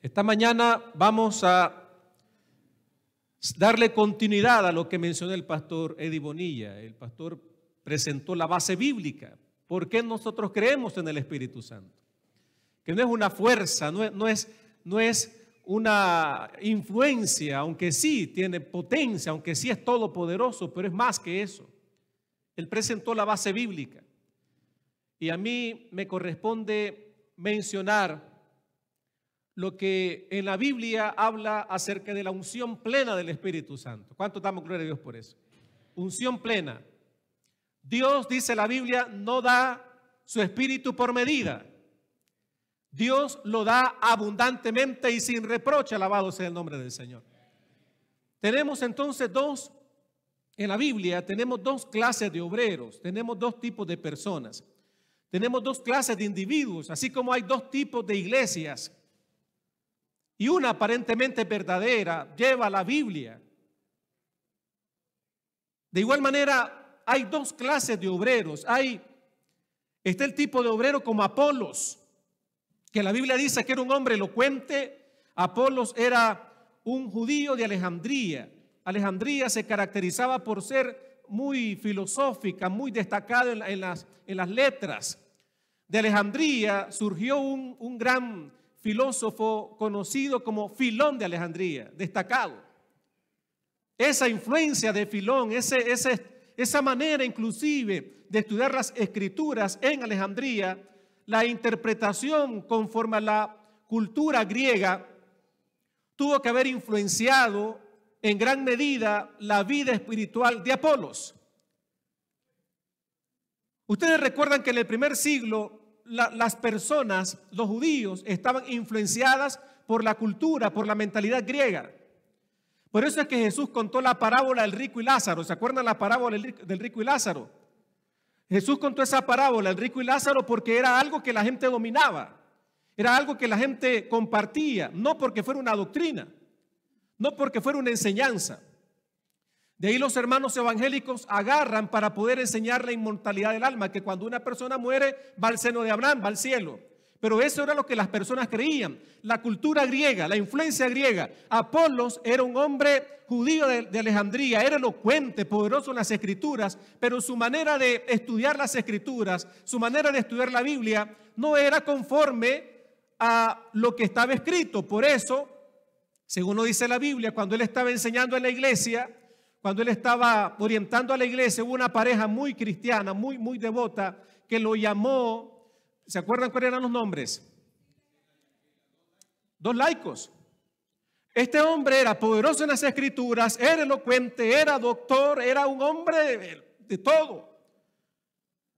Esta mañana vamos a darle continuidad a lo que mencionó el pastor Eddie Bonilla. El pastor presentó la base bíblica. ¿Por qué nosotros creemos en el Espíritu Santo? Que no es una fuerza, no es una influencia, aunque sí tiene potencia, aunque sí es todopoderoso, pero es más que eso. Él presentó la base bíblica. Y a mí me corresponde mencionar lo que en la Biblia habla acerca de la unción plena del Espíritu Santo. ¿Cuánto damos gloria a Dios por eso? Unción plena. Dios, dice la Biblia, no da su Espíritu por medida. Dios lo da abundantemente y sin reproche, alabado sea el nombre del Señor. Tenemos entonces en la Biblia tenemos dos clases de obreros, tenemos dos tipos de personas, tenemos dos clases de individuos, así como hay dos tipos de iglesias. Y una aparentemente verdadera lleva la Biblia. De igual manera, hay dos clases de obreros. Está el tipo de obrero como Apolos, que la Biblia dice que era un hombre elocuente. Apolos era un judío de Alejandría. Alejandría se caracterizaba por ser muy filosófica, muy destacada en las letras. De Alejandría surgió un gran filósofo conocido como Filón de Alejandría, destacado. Esa influencia de Filón, esa manera inclusive de estudiar las escrituras en Alejandría, la interpretación conforme a la cultura griega, tuvo que haber influenciado en gran medida la vida espiritual de Apolos. Ustedes recuerdan que en el primer siglo las personas, los judíos, estaban influenciadas por la cultura, por la mentalidad griega. Por eso es que Jesús contó la parábola del rico y Lázaro. ¿Se acuerdan la parábola del rico y Lázaro? Jesús contó esa parábola del rico y Lázaro porque era algo que la gente dominaba. Era algo que la gente compartía, no porque fuera una doctrina, no porque fuera una enseñanza. De ahí los hermanos evangélicos agarran para poder enseñar la inmortalidad del alma, que cuando una persona muere va al seno de Abraham, va al cielo. Pero eso era lo que las personas creían. La cultura griega, la influencia griega. Apolos era un hombre judío de Alejandría, era elocuente, poderoso en las escrituras, pero su manera de estudiar las escrituras, su manera de estudiar la Biblia, no era conforme a lo que estaba escrito. Por eso, según lo dice la Biblia, cuando él estaba enseñando en la iglesia, cuando él estaba orientando a la iglesia, hubo una pareja muy cristiana, muy devota, que lo llamó. ¿Se acuerdan cuáles eran los nombres? Dos laicos. Este hombre era poderoso en las escrituras, era elocuente, era doctor, era un hombre de todo.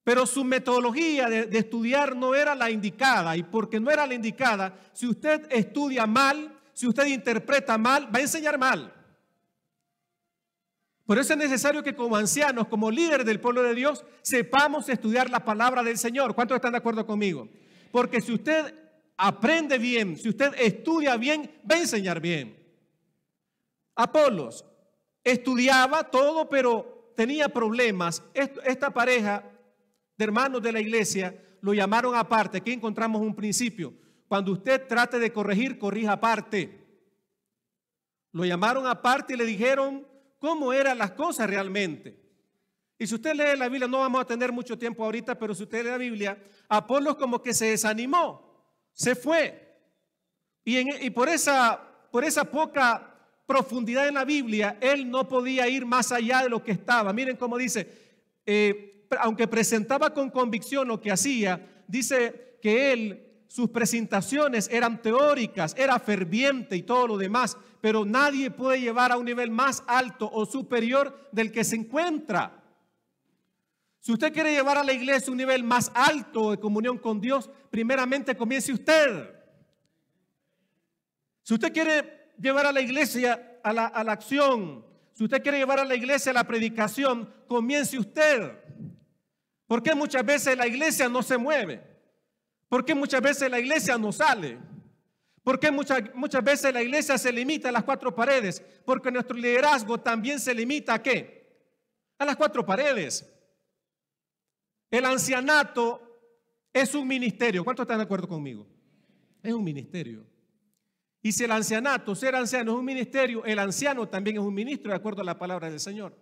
Pero su metodología de estudiar no era la indicada. Y porque no era la indicada, si usted estudia mal, si usted interpreta mal, va a enseñar mal. Por eso es necesario que como ancianos, como líderes del pueblo de Dios, sepamos estudiar la palabra del Señor. ¿Cuántos están de acuerdo conmigo? Porque si usted aprende bien, si usted estudia bien, va a enseñar bien. Apolos estudiaba todo, pero tenía problemas. Esta pareja de hermanos de la iglesia lo llamaron aparte. Aquí encontramos un principio. Cuando usted trate de corregir, corrija aparte. Lo llamaron aparte y le dijeron cómo eran las cosas realmente. Y si usted lee la Biblia, no vamos a tener mucho tiempo ahorita, pero si usted lee la Biblia, Apolos como que se desanimó, se fue. Y por esa poca profundidad en la Biblia, él no podía ir más allá de lo que estaba. Miren cómo dice, aunque presentaba con convicción lo que hacía, dice que sus presentaciones eran teóricas, era ferviente y todo lo demás, pero nadie puede llevar a un nivel más alto o superior del que se encuentra. Si usted quiere llevar a la iglesia a un nivel más alto de comunión con Dios, primeramente comience usted. Si usted quiere llevar a la iglesia a la acción, si usted quiere llevar a la iglesia a la predicación, comience usted. Porque muchas veces la iglesia no se mueve. ¿Por qué muchas veces la iglesia no sale? ¿Por qué muchas veces la iglesia se limita a las cuatro paredes? Porque nuestro liderazgo también se limita ¿a qué? A las cuatro paredes. El ancianato es un ministerio. ¿Cuántos están de acuerdo conmigo? Es un ministerio. Y si el ancianato, ser anciano es un ministerio, el anciano también es un ministro, de acuerdo a la palabra del Señor.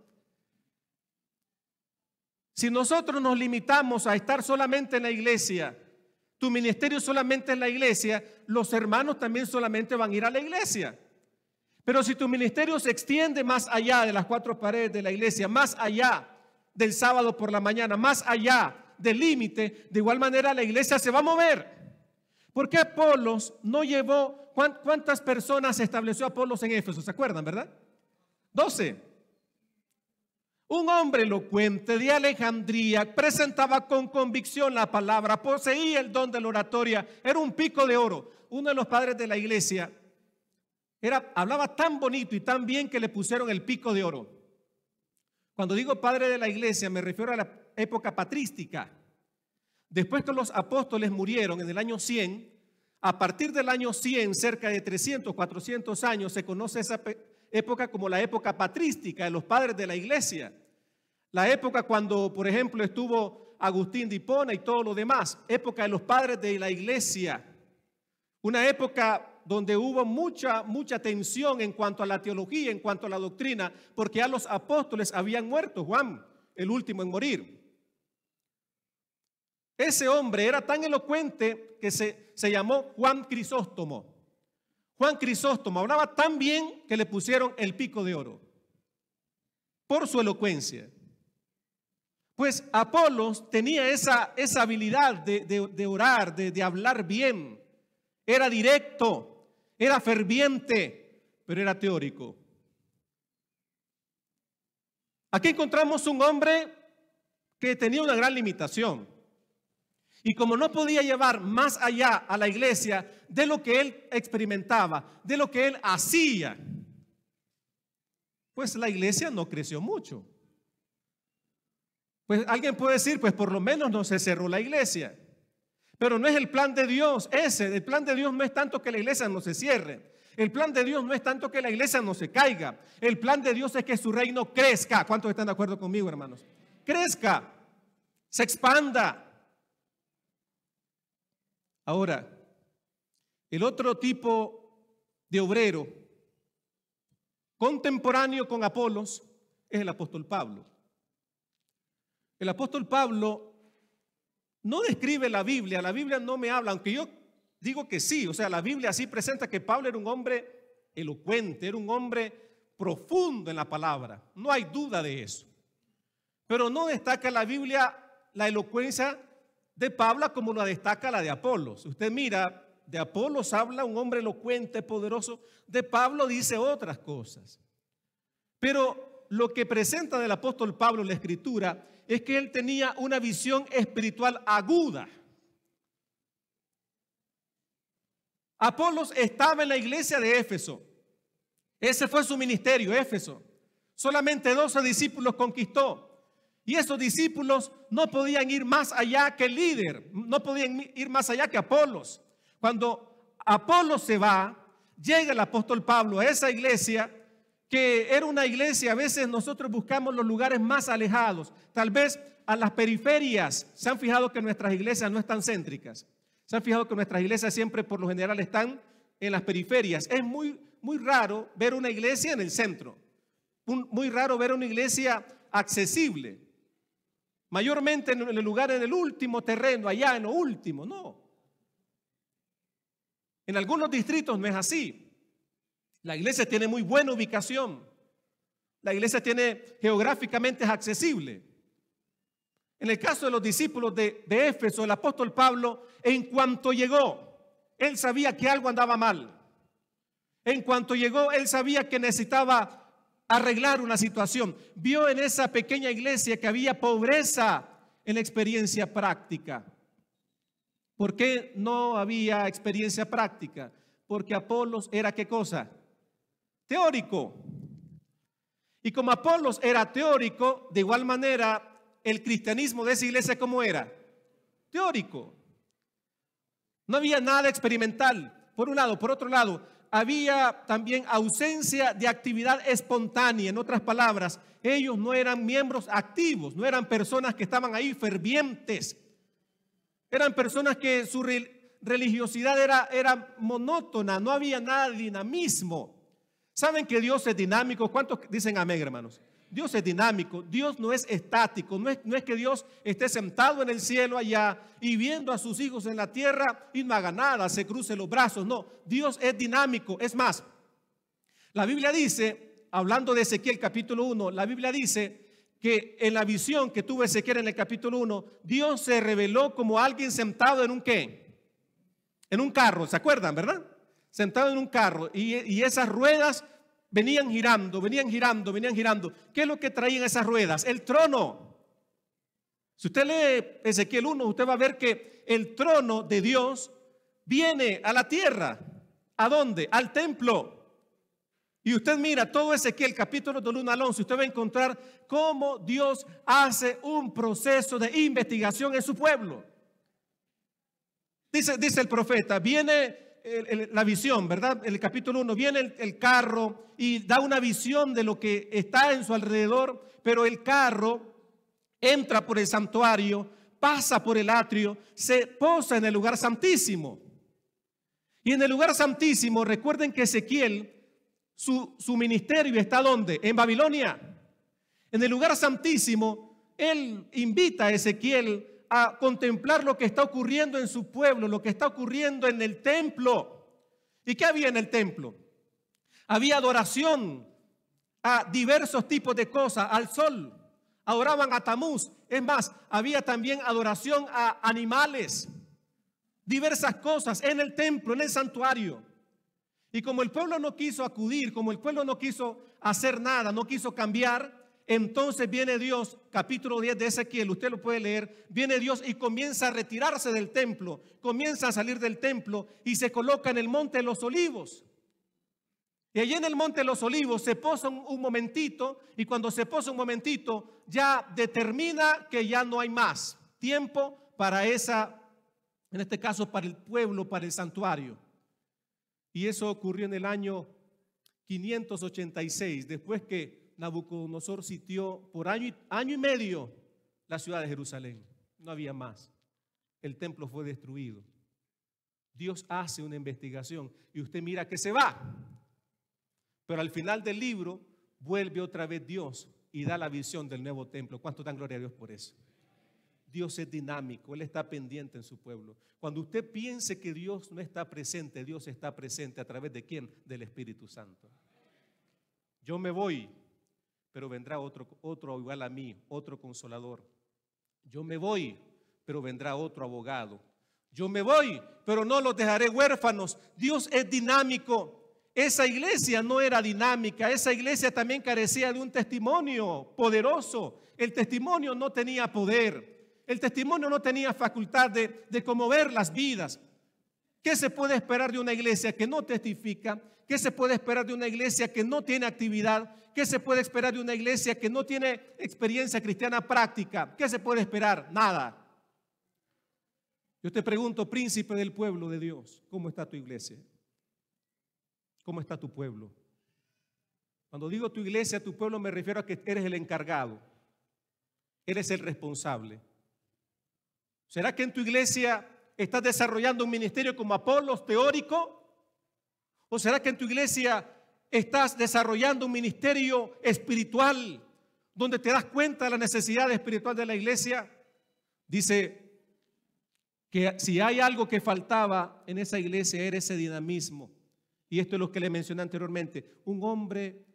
Si nosotros nos limitamos a estar solamente en la iglesia, tu ministerio solamente en la iglesia, los hermanos también solamente van a ir a la iglesia. Pero si tu ministerio se extiende más allá de las cuatro paredes de la iglesia, más allá del sábado por la mañana, más allá del límite, de igual manera la iglesia se va a mover. ¿Por qué Apolos no llevó? ¿Cuántas personas estableció Apolos en Éfeso? ¿Se acuerdan, verdad? 12. Un hombre elocuente de Alejandría, presentaba con convicción la palabra, poseía el don de la oratoria, era un pico de oro. Uno de los padres de la iglesia hablaba tan bonito y tan bien que le pusieron el pico de oro. Cuando digo padre de la iglesia me refiero a la época patrística. Después que los apóstoles murieron en el año 100, a partir del año 100, cerca de 300, 400 años, se conoce esa época como la época patrística de los padres de la iglesia. La época cuando, por ejemplo, estuvo Agustín de Hipona y todo lo demás. Época de los padres de la iglesia. Una época donde hubo mucha tensión en cuanto a la teología, en cuanto a la doctrina, porque ya los apóstoles habían muerto. Juan, el último en morir. Ese hombre era tan elocuente que se llamó Juan Crisóstomo. Juan Crisóstomo hablaba tan bien que le pusieron el pico de oro por su elocuencia. Pues Apolos tenía esa habilidad de orar, de hablar bien. Era directo, era ferviente, pero era teórico. Aquí encontramos un hombre que tenía una gran limitación. Y como no podía llevar más allá a la iglesia de lo que él experimentaba, de lo que él hacía, pues la iglesia no creció mucho. Pues alguien puede decir, pues por lo menos no se cerró la iglesia. Pero no es el plan de Dios ese. El plan de Dios no es tanto que la iglesia no se cierre. El plan de Dios no es tanto que la iglesia no se caiga. El plan de Dios es que su reino crezca. ¿Cuántos están de acuerdo conmigo, hermanos? Crezca, se expanda. Ahora, el otro tipo de obrero contemporáneo con Apolos es el apóstol Pablo. El apóstol Pablo no describe la Biblia no me habla, aunque yo digo que sí, o sea, la Biblia sí presenta que Pablo era un hombre elocuente, era un hombre profundo en la palabra, no hay duda de eso. Pero no destaca la Biblia la elocuencia de Pablo como la destaca la de Apolos. Usted mira, de Apolos habla un hombre elocuente, poderoso, de Pablo dice otras cosas. Pero lo que presenta del apóstol Pablo en la Escritura es que él tenía una visión espiritual aguda. Apolos estaba en la iglesia de Éfeso. Ese fue su ministerio, Éfeso. Solamente 12 discípulos conquistó. Y esos discípulos no podían ir más allá que el líder, no podían ir más allá que Apolos. Cuando Apolos se va, llega el apóstol Pablo a esa iglesia, que era una iglesia, a veces nosotros buscamos los lugares más alejados, tal vez a las periferias. ¿Se han fijado que nuestras iglesias no están céntricas? ¿Se han fijado que nuestras iglesias siempre por lo general están en las periferias? Es muy raro ver una iglesia en el centro, muy raro ver una iglesia accesible. Mayormente en el lugar, en el último terreno, allá en lo último, no. En algunos distritos no es así. La iglesia tiene muy buena ubicación. La iglesia geográficamente es accesible. En el caso de los discípulos de Éfeso, el apóstol Pablo, en cuanto llegó, él sabía que algo andaba mal. En cuanto llegó, él sabía que necesitaba arreglar una situación. Vio en esa pequeña iglesia que había pobreza en la experiencia práctica. ¿Por qué no había experiencia práctica? Porque Apolos era ¿qué cosa? Teórico. Y como Apolos era teórico, de igual manera el cristianismo de esa iglesia ¿cómo era? Teórico. No había nada experimental, por un lado. Por otro lado, había también ausencia de actividad espontánea. En otras palabras, ellos no eran miembros activos, no eran personas que estaban ahí fervientes. Eran personas que su religiosidad era monótona, no había nada de dinamismo. ¿Saben que Dios es dinámico? ¿Cuántos dicen amén, hermanos? Dios es dinámico, Dios no es estático, no es que Dios esté sentado en el cielo allá y viendo a sus hijos en la tierra y no haga nada, se cruce los brazos. No, Dios es dinámico. Es más, la Biblia dice, hablando de Ezequiel capítulo 1, la Biblia dice que en la visión que tuvo Ezequiel en el capítulo 1, Dios se reveló como alguien sentado en un ¿qué? En un carro, ¿se acuerdan, verdad? Sentado en un carro y esas ruedas venían girando, venían girando, venían girando. ¿Qué es lo que traían esas ruedas? El trono. Si usted lee Ezequiel 1, usted va a ver que el trono de Dios viene a la tierra. ¿A dónde? Al templo. Y usted mira todo Ezequiel capítulo del 1 al 11, usted va a encontrar cómo Dios hace un proceso de investigación en su pueblo. Dice el profeta, viene la visión, ¿verdad? En el capítulo 1 viene el carro y da una visión de lo que está en su alrededor, pero el carro entra por el santuario, pasa por el atrio, se posa en el lugar santísimo. Y en el lugar santísimo, recuerden que Ezequiel, su ministerio está ¿dónde? En Babilonia. En el lugar santísimo, él invita a Ezequiel a contemplar lo que está ocurriendo en su pueblo, lo que está ocurriendo en el templo. ¿Y qué había en el templo? Había adoración a diversos tipos de cosas, al sol, adoraban a Tamuz. Es más, había también adoración a animales, diversas cosas en el templo, en el santuario. Y como el pueblo no quiso acudir, como el pueblo no quiso hacer nada, no quiso cambiar, entonces viene Dios, capítulo 10 de Ezequiel, usted lo puede leer, viene Dios y comienza a retirarse del templo, comienza a salir del templo y se coloca en el monte de los olivos. Y allí en el monte de los olivos se posa un momentito, y cuando se posa un momentito ya determina que ya no hay más tiempo para esa, en este caso para el pueblo, para el santuario. Y eso ocurrió en el año 586, después que Nabucodonosor sitió por año y medio la ciudad de Jerusalén. No había más. El templo fue destruido. Dios hace una investigación y usted mira que se va. Pero al final del libro vuelve otra vez Dios y da la visión del nuevo templo. ¿Cuánto dan gloria a Dios por eso? Dios es dinámico, Él está pendiente en su pueblo. Cuando usted piense que Dios no está presente, Dios está presente. ¿A través de quién? Del Espíritu Santo. Yo me voy, pero vendrá otro igual a mí, otro consolador. Yo me voy, pero vendrá otro abogado. Yo me voy, pero no los dejaré huérfanos. Dios es dinámico. Esa iglesia no era dinámica, esa iglesia también carecía de un testimonio poderoso. El testimonio no tenía poder. El testimonio no tenía facultad de conmover las vidas. ¿Qué se puede esperar de una iglesia que no testifica? ¿Qué se puede esperar de una iglesia que no tiene actividad? ¿Qué se puede esperar de una iglesia que no tiene experiencia cristiana práctica? ¿Qué se puede esperar? Nada. Yo te pregunto, príncipe del pueblo de Dios, ¿cómo está tu iglesia? ¿Cómo está tu pueblo? Cuando digo tu iglesia, tu pueblo, me refiero a que eres el encargado, eres el responsable. ¿Será que en tu iglesia estás desarrollando un ministerio como Apolos teórico? ¿O será que en tu iglesia estás desarrollando un ministerio espiritual donde te das cuenta de la necesidad espiritual de la iglesia? Dice que si hay algo que faltaba en esa iglesia era ese dinamismo. Y esto es lo que le mencioné anteriormente. Un hombre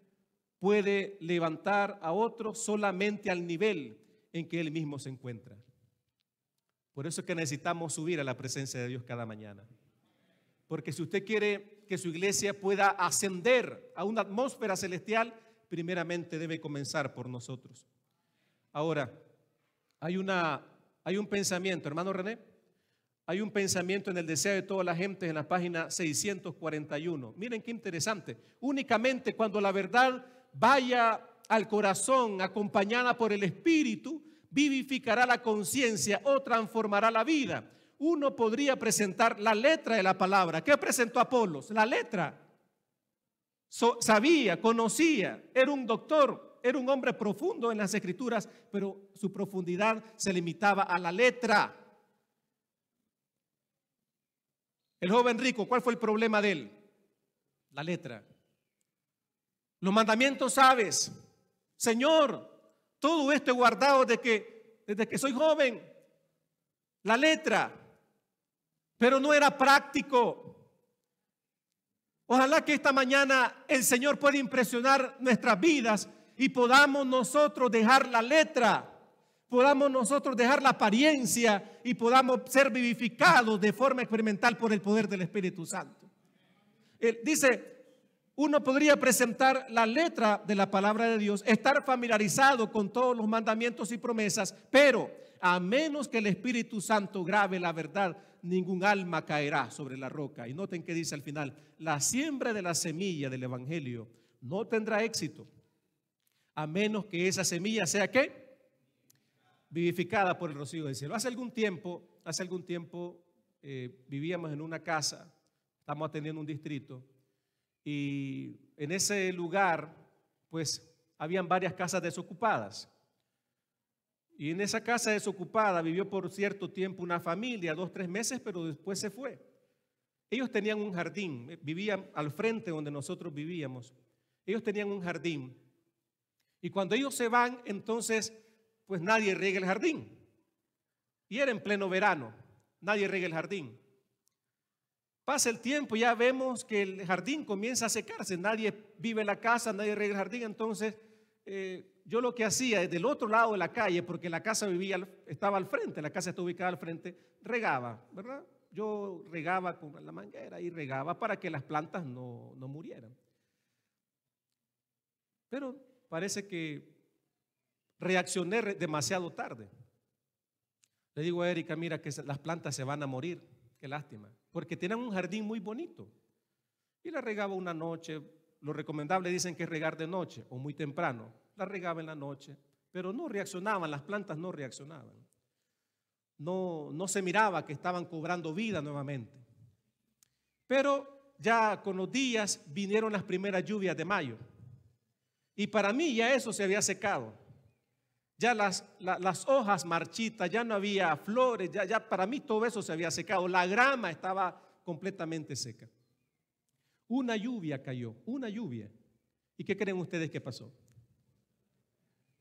puede levantar a otro solamente al nivel en que él mismo se encuentra. Por eso es que necesitamos subir a la presencia de Dios cada mañana. Porque si usted quiere que su iglesia pueda ascender a una atmósfera celestial, primeramente debe comenzar por nosotros. Ahora, hay un pensamiento, hermano René, hay un pensamiento en el deseo de toda la gente en la página 641. Miren qué interesante. Únicamente cuando la verdad vaya al corazón acompañada por el Espíritu, vivificará la conciencia o transformará la vida. Uno podría presentar la letra de la palabra. ¿Qué presentó Apolos? La letra. Sabía, conocía, era un doctor, era un hombre profundo en las Escrituras, pero su profundidad se limitaba a la letra. El joven rico, ¿cuál fue el problema de él? La letra. Los mandamientos sabes, Señor, todo esto he guardado desde que soy joven. La letra, pero no era práctico. Ojalá que esta mañana el Señor pueda impresionar nuestras vidas y podamos nosotros dejar la letra, podamos nosotros dejar la apariencia y podamos ser vivificados de forma experimental por el poder del Espíritu Santo. Dice, uno podría presentar la letra de la palabra de Dios, estar familiarizado con todos los mandamientos y promesas, pero a menos que el Espíritu Santo grabe la verdad, ningún alma caerá sobre la roca. Y noten que dice al final, la siembra de la semilla del evangelio no tendrá éxito, a menos que esa semilla sea ¿qué? Vivificada por el rocío del cielo. Hace algún tiempo vivíamos en una casa, estamos atendiendo un distrito, y en ese lugar pues habían varias casas desocupadas. Y en esa casa desocupada vivió por cierto tiempo una familia, 2 o 3 meses, pero después se fue. Ellos tenían un jardín, vivían al frente donde nosotros vivíamos. Ellos tenían un jardín. Y cuando ellos se van, entonces, pues nadie riega el jardín. Y era en pleno verano, nadie riega el jardín. Pasa el tiempo, ya vemos que el jardín comienza a secarse, nadie vive en la casa, nadie riega el jardín, entonces yo lo que hacía desde el otro lado de la calle, porque la casa estaba al frente, la casa está ubicada al frente, regaba, ¿verdad? Yo regaba con la manguera y regaba para que las plantas no murieran. Pero parece que reaccioné demasiado tarde. Le digo a Erika, mira que las plantas se van a morir, qué lástima, porque tienen un jardín muy bonito. Y la regaba una noche. Lo recomendable dicen que es regar de noche o muy temprano. La regaba en la noche, pero no reaccionaban, las plantas no reaccionaban. No se miraba que estaban cobrando vida nuevamente. Pero ya con los días vinieron las primeras lluvias de mayo. Y para mí ya eso se había secado. Ya las hojas marchitas, ya no había flores, ya para mí todo eso se había secado. La grama estaba completamente seca. Una lluvia cayó, una lluvia. ¿Y qué creen ustedes que pasó?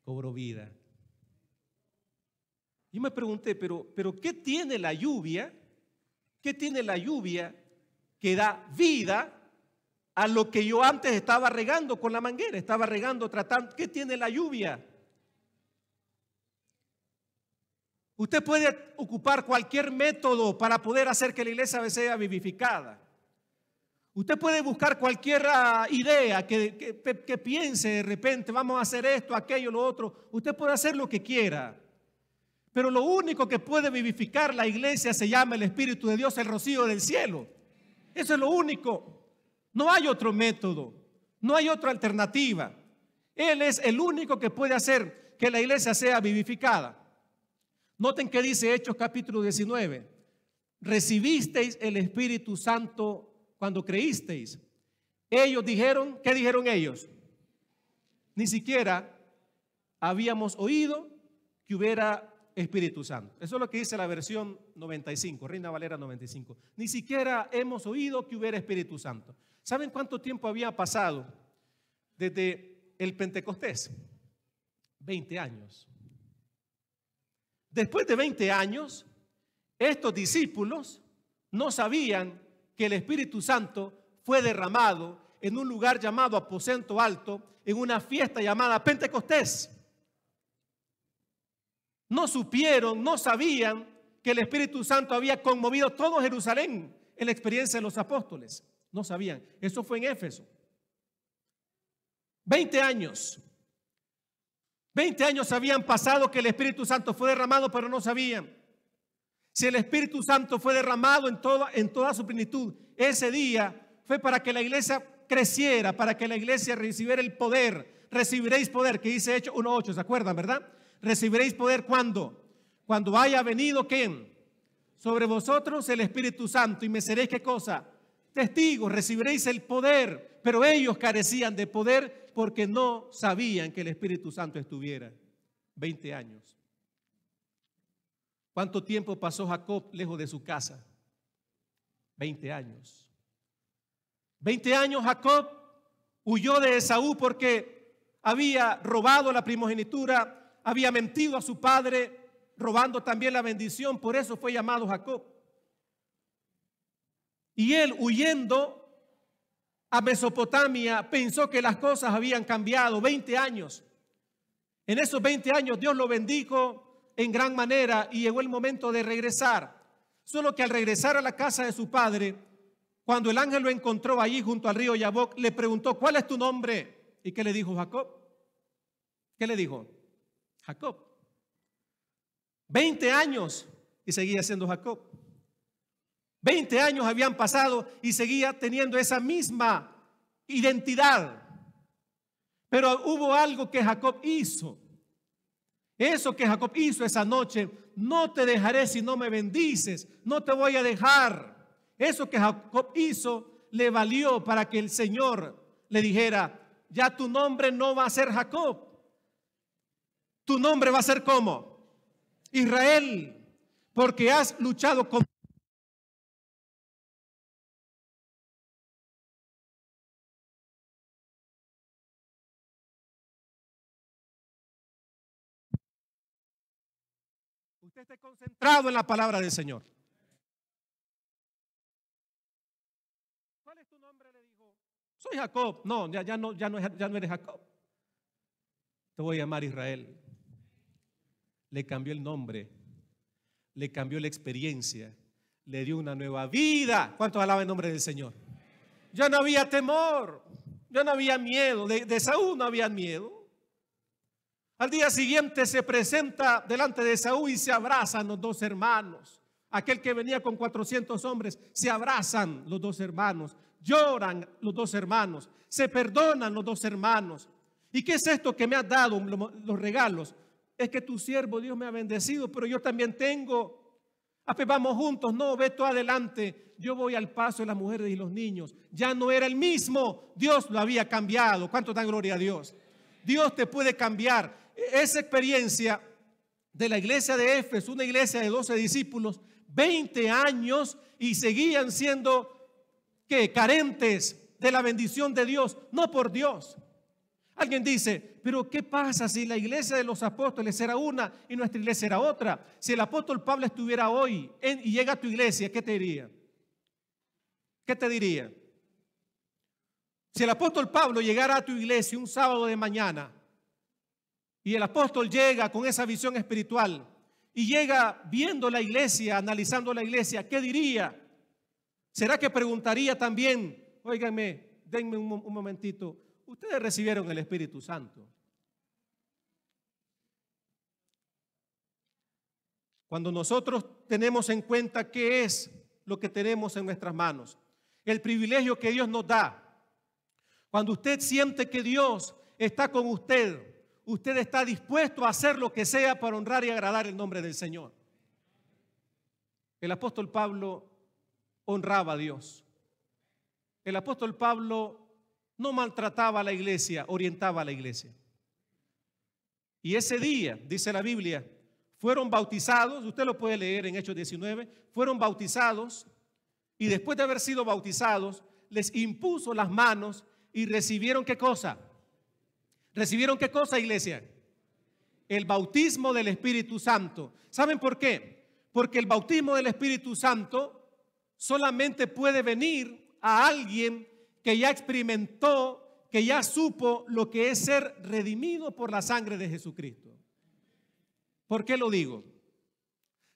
Cobró vida. Yo me pregunté, pero ¿qué tiene la lluvia? ¿Qué tiene la lluvia que da vida a lo que yo antes estaba regando con la manguera? Estaba regando, tratando. ¿Qué tiene la lluvia? Usted puede ocupar cualquier método para poder hacer que la iglesia sea vivificada. Usted puede buscar cualquier idea que piense de repente, vamos a hacer esto, aquello, lo otro. Usted puede hacer lo que quiera. Pero lo único que puede vivificar la iglesia se llama el Espíritu de Dios, el rocío del cielo. Eso es lo único. No hay otro método, no hay otra alternativa. Él es el único que puede hacer que la iglesia sea vivificada. Noten que dice Hechos capítulo 19. Recibisteis el Espíritu Santo cuando creísteis. Ellos dijeron, ¿qué dijeron ellos? Ni siquiera habíamos oído que hubiera Espíritu Santo. Eso es lo que dice la versión 95, Reina Valera 95. Ni siquiera hemos oído que hubiera Espíritu Santo. ¿Saben cuánto tiempo había pasado desde el Pentecostés? 20 años. Después de 20 años, estos discípulos no sabían que el Espíritu Santo fue derramado en un lugar llamado Aposento Alto, en una fiesta llamada Pentecostés. No supieron, no sabían que el Espíritu Santo había conmovido todo Jerusalén en la experiencia de los apóstoles. No sabían. Eso fue en Éfeso. 20 años. 20 años habían pasado que el Espíritu Santo fue derramado, pero no sabían. Si el Espíritu Santo fue derramado en toda su plenitud, ese día fue para que la iglesia creciera, para que la iglesia recibiera el poder. Recibiréis poder, que dice Hechos 1:8, ¿se acuerdan, verdad? Recibiréis poder ¿cuándo? Cuando haya venido ¿quién? Sobre vosotros el Espíritu Santo, y me seréis ¿qué cosa? Testigos, recibiréis el poder. Pero ellos carecían de poder porque no sabían que el Espíritu Santo estuviera. 20 años. ¿Cuánto tiempo pasó Jacob lejos de su casa? 20 años. 20 años Jacob huyó de Esaú porque había robado la primogenitura, había mentido a su padre, robando también la bendición. Por eso fue llamado Jacob. Y él, huyendo a Mesopotamia, pensó que las cosas habían cambiado. 20 años. En esos 20 años Dios lo bendijo en gran manera y llegó el momento de regresar. Solo que al regresar a la casa de su padre, cuando el ángel lo encontró allí junto al río Yabok, le preguntó: ¿cuál es tu nombre? ¿Y qué le dijo Jacob? ¿Qué le dijo? Jacob. 20 años y seguía siendo Jacob. 20 años habían pasado y seguía teniendo esa misma identidad. Pero hubo algo que Jacob hizo. Eso que Jacob hizo esa noche: no te dejaré si no me bendices, no te voy a dejar. Eso que Jacob hizo le valió para que el Señor le dijera: ya tu nombre no va a ser Jacob, tu nombre va a ser ¿cómo? Israel, porque has luchado con... Usted esté concentrado en la palabra del Señor. ¿Cuál es tu nombre? Le dijo. Soy Jacob. No, ya no eres Jacob. Te voy a llamar Israel. Le cambió el nombre, le cambió la experiencia, le dio una nueva vida. ¿Cuántos alaban el nombre del Señor? Ya no había temor, ya no había miedo. De Saúl no había miedo. Al día siguiente se presenta delante de Saúl y se abrazan los dos hermanos. Aquel que venía con 400 hombres, se abrazan los dos hermanos, lloran los dos hermanos, se perdonan los dos hermanos. ¿Y qué es esto que me has dado, los regalos? Es que tu siervo Dios me ha bendecido, pero yo también tengo. Pues vamos juntos. No, ve tú adelante, yo voy al paso de las mujeres y los niños. Ya no era el mismo, Dios lo había cambiado. ¿Cuánto dan gloria a Dios? Dios te puede cambiar. Esa experiencia de la iglesia de Éfeso, una iglesia de 12 discípulos, 20 años y seguían siendo ¿qué? Carentes de la bendición de Dios, no por Dios. Alguien dice: pero ¿qué pasa si la iglesia de los apóstoles era una y nuestra iglesia era otra? Si el apóstol Pablo estuviera hoy y llega a tu iglesia, ¿qué te diría? ¿Qué te diría? Si el apóstol Pablo llegara a tu iglesia un sábado de mañana y el apóstol llega con esa visión espiritual y llega viendo la iglesia, analizando la iglesia, ¿qué diría? ¿Será que preguntaría también: óiganme, denme un momentito, ustedes recibieron el Espíritu Santo? Cuando nosotros tenemos en cuenta qué es lo que tenemos en nuestras manos, el privilegio que Dios nos da, cuando usted siente que Dios está con usted, usted está dispuesto a hacer lo que sea para honrar y agradar el nombre del Señor. El apóstol Pablo honraba a Dios. El apóstol Pablo no maltrataba a la iglesia, orientaba a la iglesia. Y ese día, dice la Biblia, fueron bautizados. Usted lo puede leer en Hechos 19. Fueron bautizados y después de haber sido bautizados, les impuso las manos y recibieron ¿qué cosa? ¿Recibieron qué cosa, iglesia? El bautismo del Espíritu Santo. ¿Saben por qué? Porque el bautismo del Espíritu Santo solamente puede venir a alguien que ya experimentó, que ya supo lo que es ser redimido por la sangre de Jesucristo. ¿Por qué lo digo?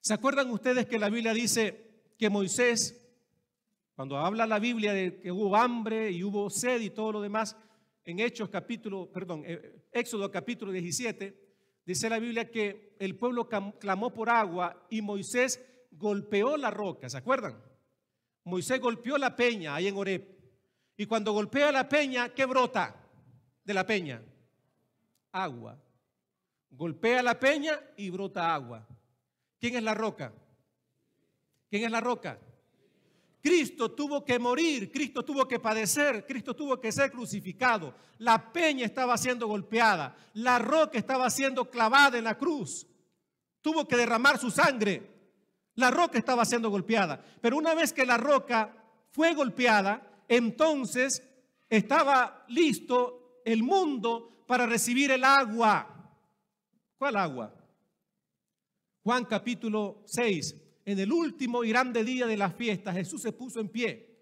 ¿Se acuerdan ustedes que la Biblia dice que Moisés, cuando habla la Biblia de que hubo hambre y hubo sed y todo lo demás, en Éxodo capítulo 17, dice la Biblia que el pueblo clamó por agua y Moisés golpeó la roca? ¿Se acuerdan? Moisés golpeó la peña ahí en Horeb. Y cuando golpea la peña, ¿qué brota de la peña? Agua. Golpea la peña y brota agua. ¿Quién es la roca? ¿Quién es la roca? Cristo tuvo que morir, Cristo tuvo que padecer, Cristo tuvo que ser crucificado. La peña estaba siendo golpeada, la roca estaba siendo clavada en la cruz. Tuvo que derramar su sangre. La roca estaba siendo golpeada. Pero una vez que la roca fue golpeada, entonces estaba listo el mundo para recibir el agua. ¿Cuál agua? Juan capítulo 6. En el último y grande día de la fiesta, Jesús se puso en pie.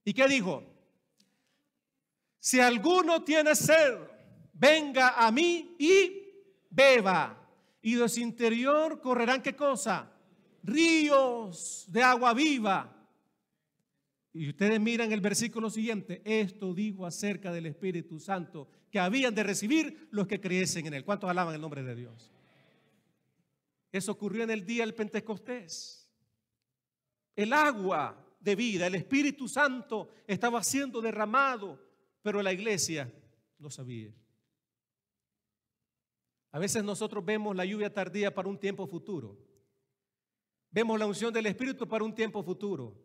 ¿Y qué dijo? Si alguno tiene sed, venga a mí y beba. Y de su interior correrán, ¿qué cosa? Ríos de agua viva. Y ustedes miran el versículo siguiente. Esto digo acerca del Espíritu Santo que habían de recibir los que creyesen en él. ¿Cuántos alaban el nombre de Dios? Eso ocurrió en el día del Pentecostés. El agua de vida, el Espíritu Santo estaba siendo derramado, pero la iglesia no sabía. A veces nosotros vemos la lluvia tardía para un tiempo futuro. Vemos la unción del Espíritu para un tiempo futuro.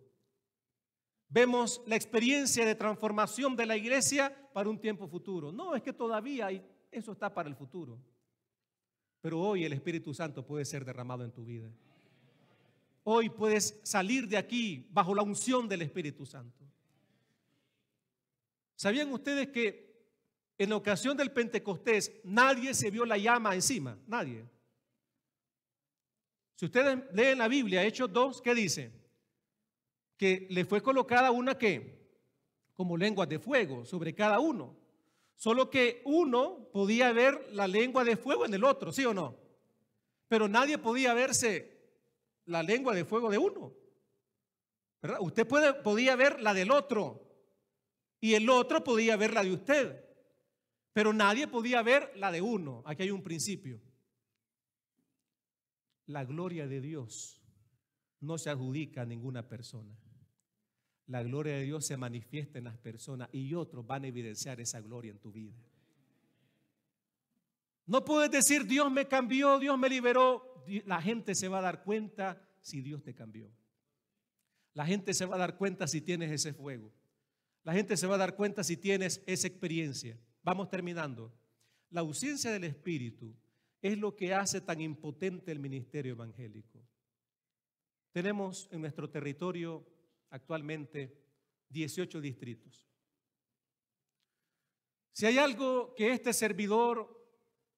Vemos la experiencia de transformación de la iglesia para un tiempo futuro. No, es que todavía eso está para el futuro. Pero hoy el Espíritu Santo puede ser derramado en tu vida. Hoy puedes salir de aquí bajo la unción del Espíritu Santo. ¿Sabían ustedes que en la ocasión del Pentecostés nadie se vio la llama encima? Nadie. Si ustedes leen la Biblia, Hechos 2, ¿qué dice? Que le fue colocada una que, como lenguas de fuego sobre cada uno. Solo que uno podía ver la lengua de fuego en el otro, ¿sí o no? Pero nadie podía verse la lengua de fuego de uno, ¿verdad? Usted podía ver la del otro y el otro podía ver la de usted, pero nadie podía ver la de uno. Aquí hay un principio. La gloria de Dios no se adjudica a ninguna persona. La gloria de Dios se manifiesta en las personas y otros van a evidenciar esa gloria en tu vida. No puedes decir Dios me cambió, Dios me liberó. La gente se va a dar cuenta si Dios te cambió. La gente se va a dar cuenta si tienes ese fuego. La gente se va a dar cuenta si tienes esa experiencia. Vamos terminando. La ausencia del Espíritu es lo que hace tan impotente el ministerio evangélico. Tenemos en nuestro territorio actualmente 18 distritos. Si hay algo que este servidor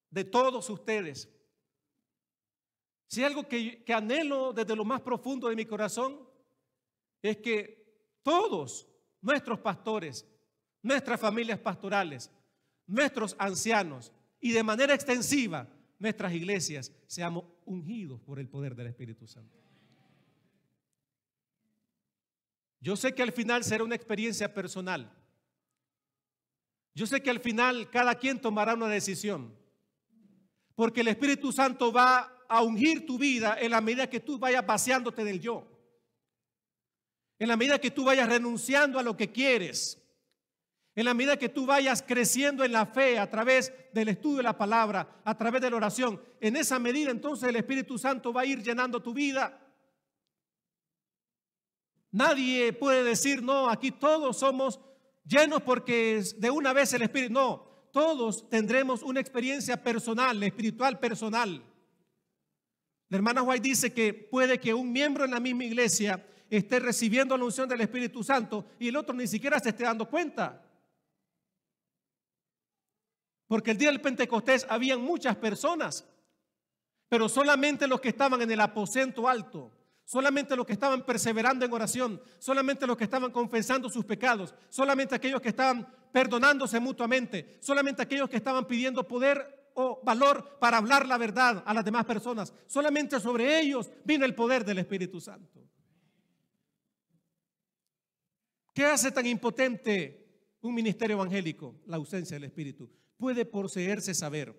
de todos ustedes, si hay algo que anhelo desde lo más profundo de mi corazón, es que todos nuestros pastores, nuestras familias pastorales, nuestros ancianos y de manera extensiva nuestras iglesias seamos ungidos por el poder del Espíritu Santo. Yo sé que al final será una experiencia personal. Yo sé que al final cada quien tomará una decisión, porque el Espíritu Santo va a ungir tu vida en la medida que tú vayas vaciándote del yo, en la medida que tú vayas renunciando a lo que quieres, en la medida que tú vayas creciendo en la fe a través del estudio de la palabra, a través de la oración. En esa medida entonces el Espíritu Santo va a ir llenando tu vida. Nadie puede decir, no, aquí todos somos llenos porque de una vez el Espíritu. No, todos tendremos una experiencia personal, espiritual personal. La hermana White dice que puede que un miembro en la misma iglesia esté recibiendo la unción del Espíritu Santo y el otro ni siquiera se esté dando cuenta. Porque el día del Pentecostés habían muchas personas, pero solamente los que estaban en el aposento alto, solamente los que estaban perseverando en oración, solamente los que estaban confesando sus pecados, solamente aquellos que estaban perdonándose mutuamente, solamente aquellos que estaban pidiendo poder o valor para hablar la verdad a las demás personas. Solamente sobre ellos vino el poder del Espíritu Santo. ¿Qué hace tan impotente un ministerio evangélico? La ausencia del Espíritu. Puede poseerse saber,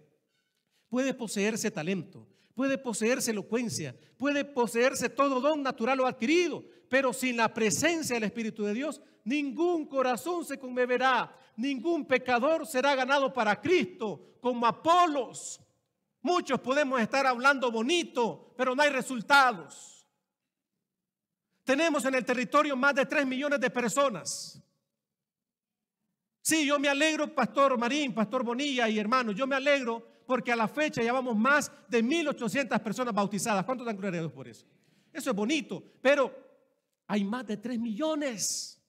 puede poseerse talento, puede poseerse elocuencia, puede poseerse todo don natural o adquirido, pero sin la presencia del Espíritu de Dios, ningún corazón se conmoverá, ningún pecador será ganado para Cristo, como Apolos. Muchos podemos estar hablando bonito, pero no hay resultados. Tenemos en el territorio más de 3 millones de personas. Sí, yo me alegro, Pastor Marín, Pastor Bonilla y hermanos, yo me alegro porque a la fecha llevamos más de 1,800 personas bautizadas. ¿Cuántos dan gloria a Dios por eso? Eso es bonito, pero hay más de 3 millones.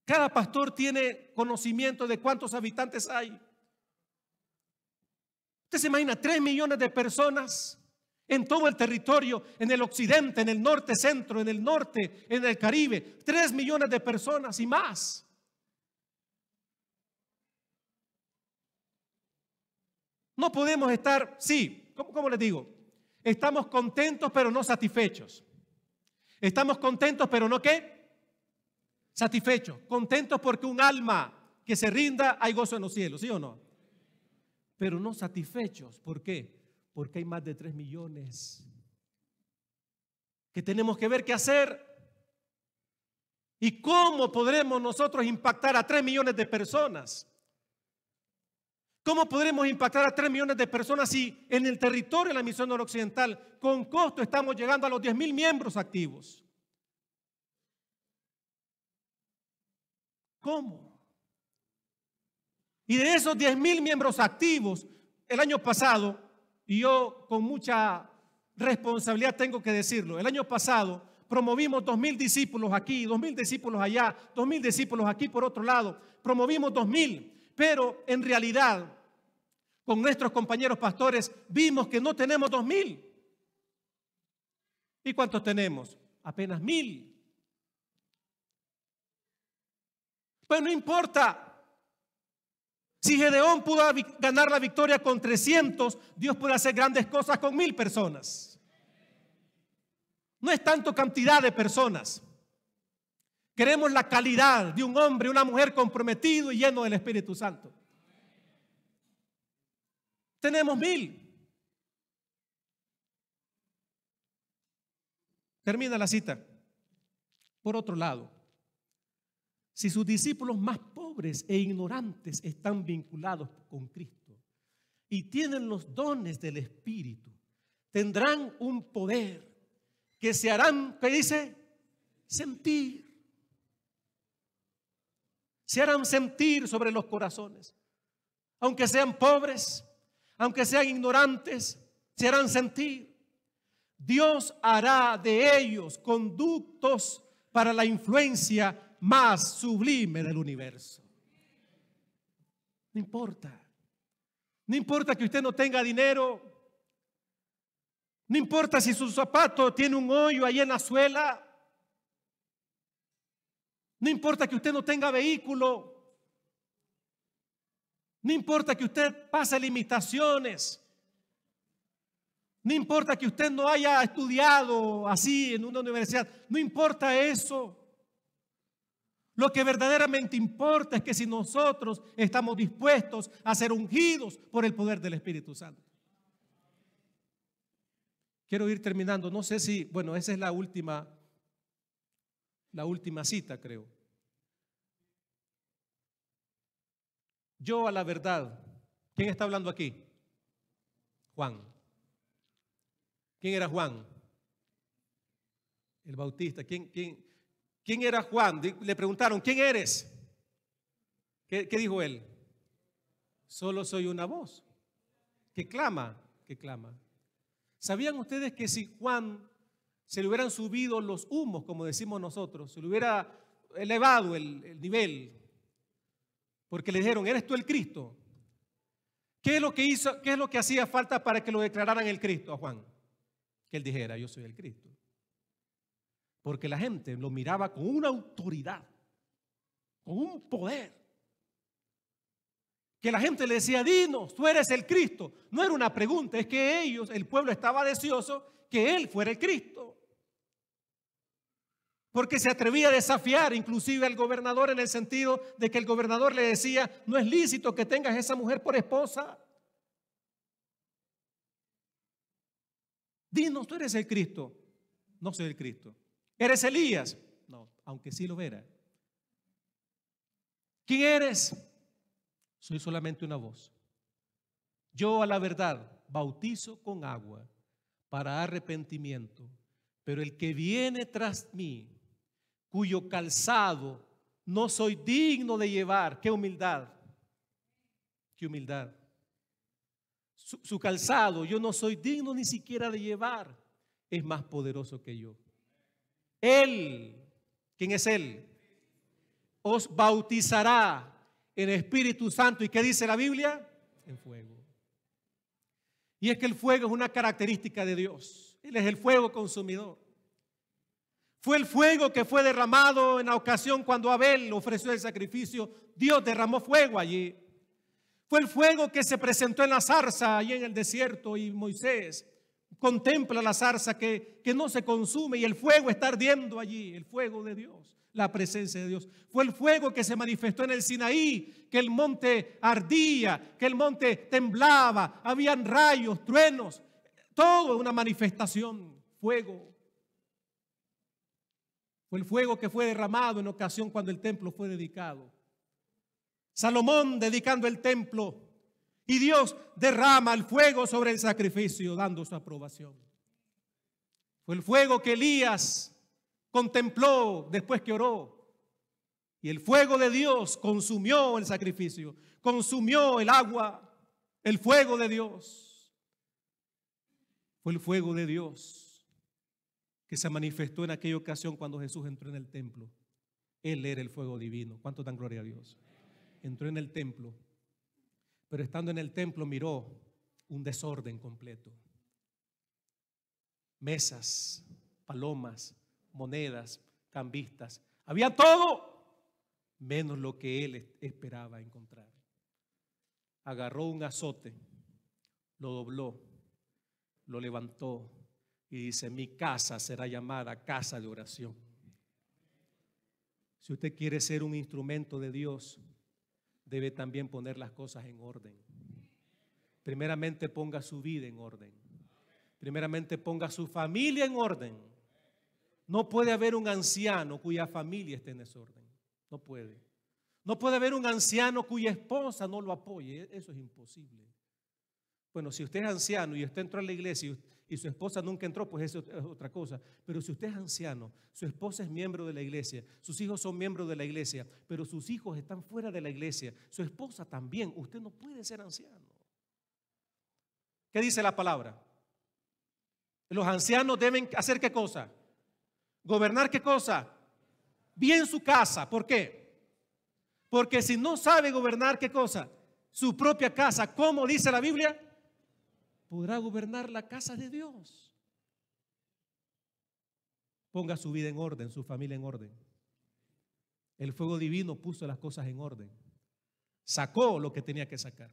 Cada pastor tiene conocimiento de cuántos habitantes hay. Usted se imagina 3 millones de personas en todo el territorio, en el occidente, en el norte, centro, en el norte, en el Caribe. 3 millones de personas y más. No podemos estar, sí, ¿cómo les digo? Estamos contentos pero no satisfechos. Estamos contentos pero no ¿qué? Satisfechos. Contentos porque un alma que se rinda hay gozo en los cielos, ¿sí o no? Pero no satisfechos. ¿Por qué? Porque hay más de 3 millones que tenemos que ver qué hacer. ¿Y cómo podremos nosotros impactar a 3 millones de personas? ¿Cómo podremos impactar a 3 millones de personas si en el territorio de la Misión Noroccidental con costo estamos llegando a los 10,000 miembros activos? ¿Cómo? Y de esos 10,000 miembros activos, el año pasado, y yo con mucha responsabilidad tengo que decirlo, el año pasado promovimos 2,000 discípulos aquí, 2,000 discípulos allá, 2,000 discípulos aquí por otro lado, promovimos 2,000, pero en realidad con nuestros compañeros pastores vimos que no tenemos 2,000. ¿Y cuántos tenemos? Apenas 1,000. Pues no importa. Si Gedeón pudo ganar la victoria con 300, Dios puede hacer grandes cosas con 1,000 personas. No es tanto cantidad de personas. Queremos la calidad de un hombre, una mujer comprometido y lleno del Espíritu Santo. Tenemos 1,000. Termina la cita. Por otro lado, si sus discípulos más pobres e ignorantes están vinculados con Cristo y tienen los dones del Espíritu, tendrán un poder que se harán, ¿qué dice? Sentir. Se harán sentir sobre los corazones. Aunque sean pobres, aunque sean ignorantes, se harán sentir. Dios hará de ellos conductos para la influencia más sublime del universo. No importa. No importa que usted no tenga dinero. No importa si su zapato tiene un hoyo ahí en la suela. No importa que usted no tenga vehículo. No importa que usted pase limitaciones. No importa que usted no haya estudiado así en una universidad. No importa eso. Lo que verdaderamente importa es que si nosotros estamos dispuestos a ser ungidos por el poder del Espíritu Santo. Quiero ir terminando. No sé si, bueno, esa es la última cita, creo. Yo a la verdad. ¿Quién está hablando aquí? Juan. ¿Quién era Juan? El Bautista. ¿Quién era Juan? Le preguntaron, ¿quién eres? ¿Qué dijo él? Solo soy una voz que clama, que clama. ¿Sabían ustedes que si Juan se le hubieran subido los humos, como decimos nosotros, se le hubiera elevado el nivel, porque le dijeron, ¿eres tú el Cristo? ¿Qué es lo que hizo? ¿Qué es lo que hacía falta para que lo declararan el Cristo a Juan? Que él dijera, yo soy el Cristo. Porque la gente lo miraba con una autoridad, con un poder. Que la gente le decía, dinos, tú eres el Cristo. No era una pregunta, es que ellos, el pueblo estaba deseoso que él fuera el Cristo. Porque se atrevía a desafiar inclusive al gobernador en el sentido de que el gobernador le decía, no es lícito que tengas esa mujer por esposa. Dinos, tú eres el Cristo. No soy el Cristo. ¿Eres Elías? No, aunque sí lo era. ¿Quién eres? Soy solamente una voz. Yo a la verdad bautizo con agua para arrepentimiento, pero el que viene tras mí, cuyo calzado no soy digno de llevar, qué humildad, qué humildad. su calzado yo no soy digno ni siquiera de llevar, es más poderoso que yo. Él, ¿quién es Él? Os bautizará en Espíritu Santo. ¿Y qué dice la Biblia? En fuego. Y es que el fuego es una característica de Dios. Él es el fuego consumidor. Fue el fuego que fue derramado en la ocasión cuando Abel ofreció el sacrificio. Dios derramó fuego allí. Fue el fuego que se presentó en la zarza allí en el desierto, y Moisés contempla la zarza que no se consume, y el fuego está ardiendo allí, el fuego de Dios, la presencia de Dios. Fue el fuego que se manifestó en el Sinaí, que el monte ardía, que el monte temblaba, habían rayos, truenos, todo una manifestación, fuego. Fue el fuego que fue derramado en ocasión cuando el templo fue dedicado. Salomón dedicando el templo, y Dios derrama el fuego sobre el sacrificio, dando su aprobación. Fue el fuego que Elías contempló después que oró, y el fuego de Dios consumió el sacrificio, consumió el agua, el fuego de Dios. Fue el fuego de Dios que se manifestó en aquella ocasión cuando Jesús entró en el templo. Él era el fuego divino. ¿Cuánto dan gloria a Dios? Entró en el templo, pero estando en el templo miró un desorden completo. Mesas, palomas, monedas, cambistas. Había todo menos lo que él esperaba encontrar. Agarró un azote, lo dobló, lo levantó y dice: mi casa será llamada casa de oración. Si usted quiere ser un instrumento de Dios, debe también poner las cosas en orden. Primeramente ponga su vida en orden. Primeramente ponga su familia en orden. No puede haber un anciano cuya familia esté en desorden. No puede. No puede haber un anciano cuya esposa no lo apoye. Eso es imposible. Bueno, si usted es anciano y usted entró a la iglesia y su esposa nunca entró, pues eso es otra cosa. Pero si usted es anciano, su esposa es miembro de la iglesia, sus hijos son miembros de la iglesia, pero sus hijos están fuera de la iglesia, su esposa también, usted no puede ser anciano. ¿Qué dice la palabra? Los ancianos deben hacer ¿qué cosa? Gobernar ¿qué cosa? Bien su casa. ¿Por qué? Porque si no sabe gobernar ¿qué cosa? Su propia casa, ¿cómo dice la Biblia? Podrá gobernar la casa de Dios. Ponga su vida en orden, su familia en orden. El fuego divino puso las cosas en orden. Sacó lo que tenía que sacar.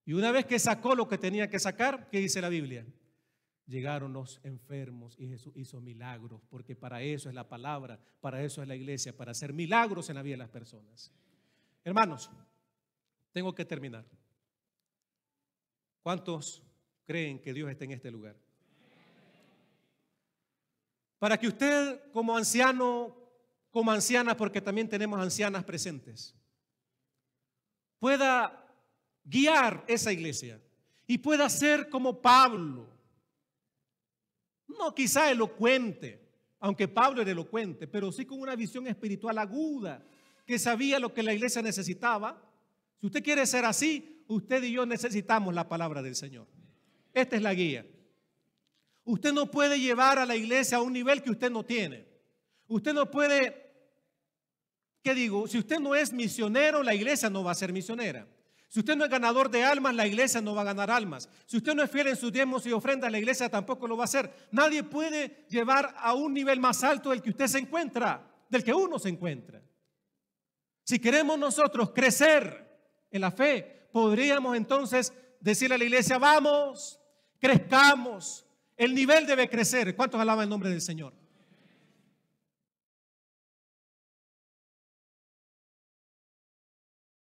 Y una vez que sacó lo que tenía que sacar, ¿qué dice la Biblia? Llegaron los enfermos y Jesús hizo milagros, porque para eso es la palabra, para eso es la iglesia, para hacer milagros en la vida de las personas. Hermanos, tengo que terminar. ¿Cuántos creen que Dios está en este lugar? Para que usted como anciano, como anciana, porque también tenemos ancianas presentes, pueda guiar esa iglesia y pueda ser como Pablo. No quizá elocuente, aunque Pablo era elocuente, pero sí con una visión espiritual aguda, que sabía lo que la iglesia necesitaba. Si usted quiere ser así, usted y yo necesitamos la palabra del Señor. Esta es la guía. Usted no puede llevar a la iglesia a un nivel que usted no tiene. Usted no puede, ¿qué digo? Si usted no es misionero, la iglesia no va a ser misionera. Si usted no es ganador de almas, la iglesia no va a ganar almas. Si usted no es fiel en sus diezmos y ofrendas, la iglesia tampoco lo va a hacer. Nadie puede llevar a un nivel más alto del que usted se encuentra, del que uno se encuentra. Si queremos nosotros crecer en la fe, podríamos entonces decirle a la iglesia: vamos, crezcamos, el nivel debe crecer. ¿Cuántos alaban el nombre del Señor?